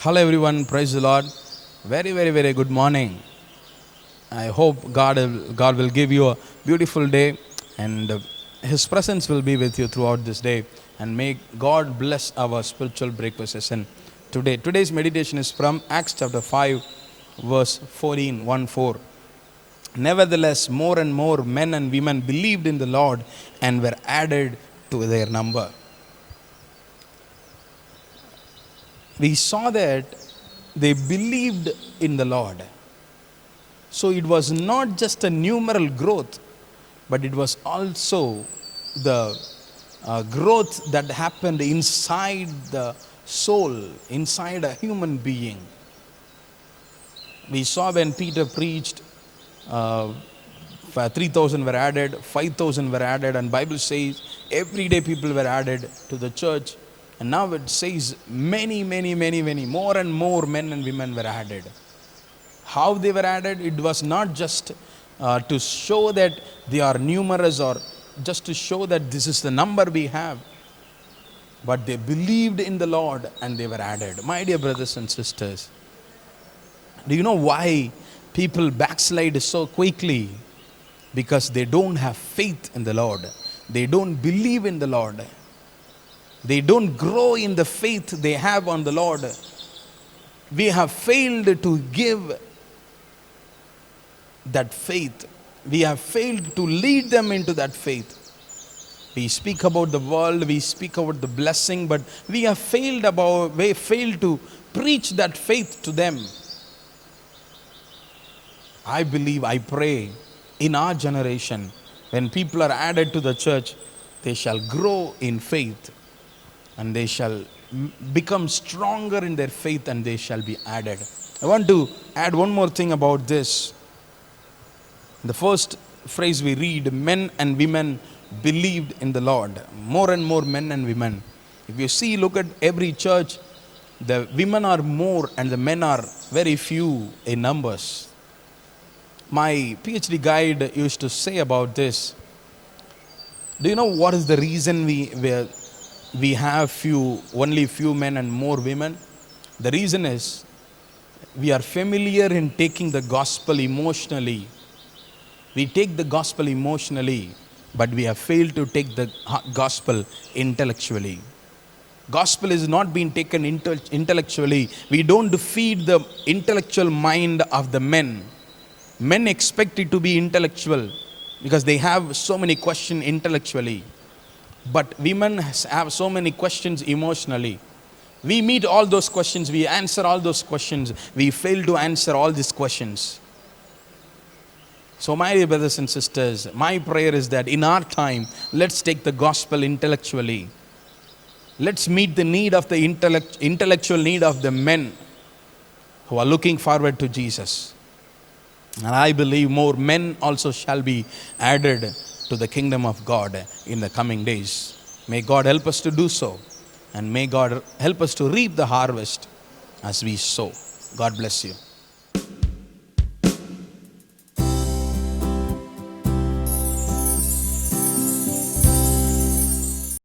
Hello everyone, praise the Lord. Very good morning. I hope God will give you a beautiful day and His presence will be with you throughout this day. And may God bless our spiritual breakfast session today. Today's meditation is from Acts chapter 5, verse 14, 1-4. Nevertheless, more and more men and women believed in the Lord and were added to their number. We saw that they believed in the Lord. So it was not just a numeral growth, but it was also the growth that happened inside the soul, inside a human being. We saw when Peter preached, 3,000 were added, 5,000 were added, and Bible says every day people were added to the church. And now it says many, more and more men and women were added. How they were added? It was not just to show that they are numerous or just to show that this is the number we have. But they believed in the Lord and they were added. My dear brothers and sisters, do you know why people backslide so quickly? Because they don't have faith in the Lord. They don't believe in the Lord. They don't grow in the faith they have on the Lord. We have failed to give that faith. We have failed to lead them into that faith. We speak about the world, we speak about the blessing, but we have failed to preach that faith to them. I believe, I pray, in our generation, when people are added to the church, they shall grow in faith. And they shall become stronger in their faith and they shall be added. I want to add one more thing about this. The first phrase we read, men and women believed in the Lord. More and more men and women. If you see, look at every church, the women are more and the men are very few in numbers. My PhD guide used to say about this. Do you know what is the reason we have only few men and more women? The reason is we are familiar in taking the gospel emotionally. We take the gospel emotionally, but we have failed to take the gospel intellectually. Gospel is not being taken intellectually. We don't feed the intellectual mind of the men. Men expect it to be intellectual because they have so many questions intellectually. But women have so many questions emotionally. We meet all those questions, we answer all those questions. We fail to answer all these questions. So my dear brothers and sisters, my prayer is that in our time, let's take the gospel intellectually. Let's meet the need of the intellectual need of the men who are looking forward to Jesus. And I believe more men also shall be added to the kingdom of God in the coming days. May God help us to do so. And may God help us to reap the harvest as we sow. God bless you.